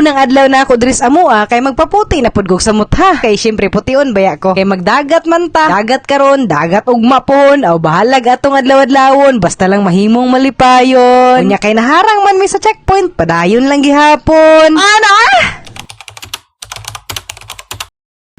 unang adlaw na ako diri sa amua kay magpaputi na pud kog samot ha. Kay syempre pution baya ko. Kay magdagat man ta. Dagat karon, dagat ugma pohon aw bahalag atong adlaw-adlawon basta lang mahimong malipayon. Unya kay naharang man mi sa checkpoint, padayon lang gihapon. Ano?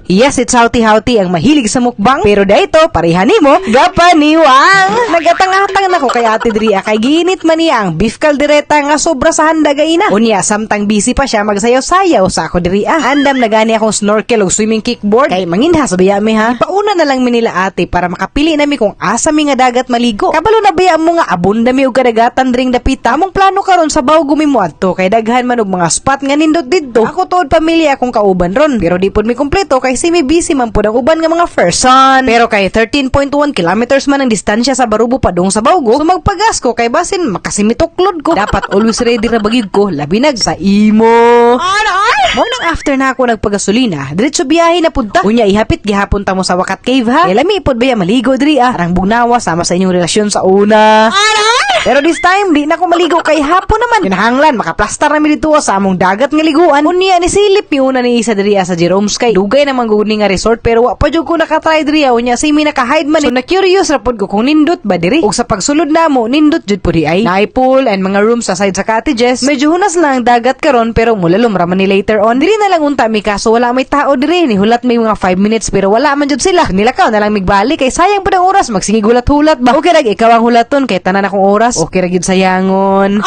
Yes, it's hauti-hauti ang mahilig sa mukbang. Pero dahito, pareha nimo, gapaniwang. Nagatang-atang na ko kay Ate Dria kay ginit man niya ang beef caldereta nga sobra sa handa gayna. Unya, samtang busy pa siya magsayaw-sayaw sa ako Dria. Andam na gani akong snorkel o swimming kickboard. Kay manginhas baya mi ha. Ipauna na lang mi nila ate para makapili nami kung asa mi nga dagat maligo. Kabalo na baya mo nga abunda mi og kadagatan dring dapita. Among plano karon sa baw gumimo adto kay daghan man og mga spot nga nindot didto. Ako tuod pamilya akong kauban ron. Pero di pud mi kompleto kay semi-busy man po ang uban nga mga person. Pero kay 13.1 kilometers man ang distansya sa Barubo padung sa Bawgo, so magpagas ko kay basin makasimituklod ko. Dapat always ready ra bagig ko, labi nag sa imo. Mo nang after na ako nagpagasolina, diretso biyahe na punta. Unya ihapit gihapon ta mo sa Wakat Cave ha. Kay lami pod baya maligo diri arang bugnawa sama sa inyong relasyon sa una. Pero this time, di na ko maligo kay hapon naman. Kinahanglan, makaplastar namin dito sa among dagat nga liguan. Unya ni silip ni una ni isa diri sa Jerome Sky. Dugay naman guni nga resort pero wa pa jud ko nakatry diri. Unya simi naka-hide man. So na curious ra pod ko kung nindot ba diri. Ug sa pagsulod namo, nindot jud pud ay. Naay pool and mga rooms sa side sa cottages. Medyo hunas lang ang dagat karon pero mulalom ra man ni later on. Diri na lang unta mi kaso wala may tao diri. Ni hulat may mga 5 minutes pero wala man jud sila. Nilakaw na lang migbalik kay sayang pud ang oras magsingig hulat-hulat ba. Okay rag ikaw ang hulaton kay tanan akong oras. Okay ra gyud sayangon.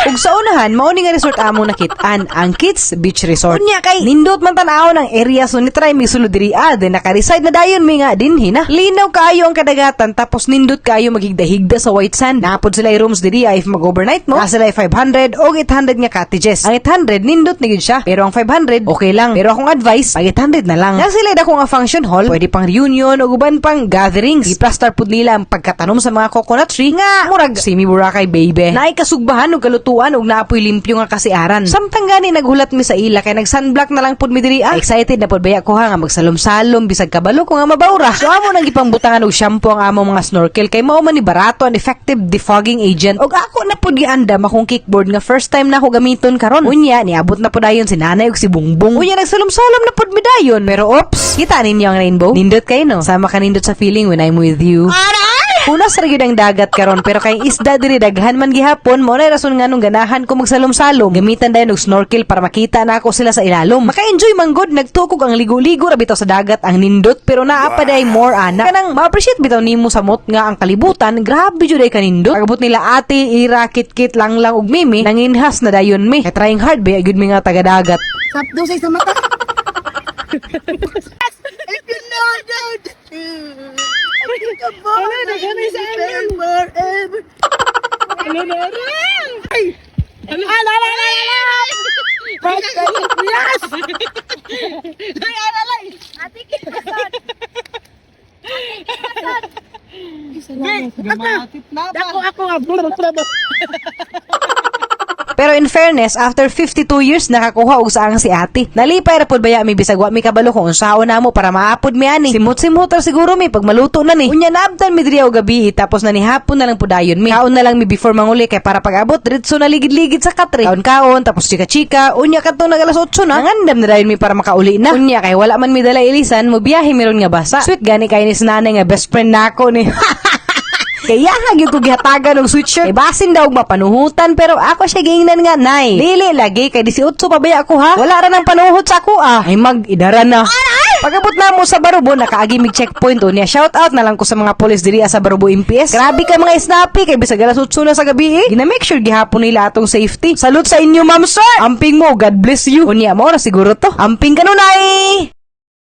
Ug sa unahan, mao ni nga resort amo nakitaan ang Kids Beach Resort. Unya kay nindot man tan-aw ng area so ni try mi sulod diri then naka-reside na dayon mi nga dinhi na. Linaw kaayo ang kadagatan tapos nindot kaayo maghigda-higda sa white sand. Napod sila rooms diri if mag-overnight mo. Sila 500 o 800 nga cottages. Ang 800 nindot ni gid siya, pero ang 500 okay lang. Pero akong advice, ang 800 na lang. Nang sila dako nga function hall, pwede pang reunion o uban pang gatherings. I-plaster pud nila ang pagkatanom sa mga coconut tree nga murag semi Boracay baby. Naay kasugbahan og kalutuan ug naapoy limpyo nga kasiaran. Samtang gani naghulat mi sa ila kay nag-sunblock na lang pud mi diri. Excited na pud baya ko ha nga magsalom-salom bisag kabalo ko nga mabawra. So amo nang gipangbutangan og shampoo ang amo mga snorkel kay mao man ni barato and effective defogging agent. Og ako na pud giandam akong kickboard nga first time na ako gamiton karon. Unya niabot na pud dayon si nanay ug si Bungbong. Unya nagsalom-salom na pud mi dayon. Pero oops, kita ninyo ang rainbow? Nindot kay no. Sama ka nindot sa feeling when I'm with you. Unas ra gyud ang dagat karon pero kay isda diri daghan man gihapon mo na rason nga nung ganahan ko magsalom-salom gamitan dayon og snorkel para makita na ako sila sa ilalom. Maka-enjoy man gud nagtukog ang ligo-ligo ra bitaw sa dagat ang nindot pero naa pa day more ana. Kanang ma-appreciate bitaw nimo sa mot nga ang kalibutan grabe jud ay kanindot. Pagabot nila ate ira kit-kit lang ug mimi nanginhas na dayon mi. Kay trying hard ba gyud mi nga taga-dagat. Sapdo sa mata. If you know that. Wala, naghanay sa amin. Forever. Ano na rin? Ay! Ano? Yes! Ay, alalay! Ate Kinason! Big! Gamatip na ba? Ako nga. Pero in fairness, after 52 years nakakuha og saang si ate. Nalipay ra pud baya mi bisag wa mi kabalo kung unsaon namo para maapod mi ani. Simot-simot ra siguro mi pag maluto na ni. Unya naabtan mi diri og gabi tapos na ni hapon na lang pudayon mi. Kaon na lang mi before manguli kay para pag-abot diretso na ligid-ligid sa katre. Kaon tapos chika-chika. Unya kadtong nag alas 8 na. Nangandam na dayon mi para makauli na. Unya kay wala man mi dala ilisan mo biyahe meron nga basa. Sweet gani kay ni nanay nga best friend nako ni. Kaya hagyod ko gihatagan og sweatshirt. Basin daw og mapanuhutan pero ako siya giingnan nga nay. Dili lagi kay 18 pa baya ako ha. Wala ra nang panuhot sa ako ah. Ay mag-idara na. Pagabot na mo sa Barubo nakaagi mig checkpoint unya. Shout out na lang ko sa mga pulis diri sa Barubo MPS. Grabe ka mga snappy kay bisag alas 8 na sa gabi eh. Gina make sure gihapon nila atong safety. Salute sa inyo ma'am sir. Amping mo, God bless you. Unya mo na siguro to. Amping kanunay.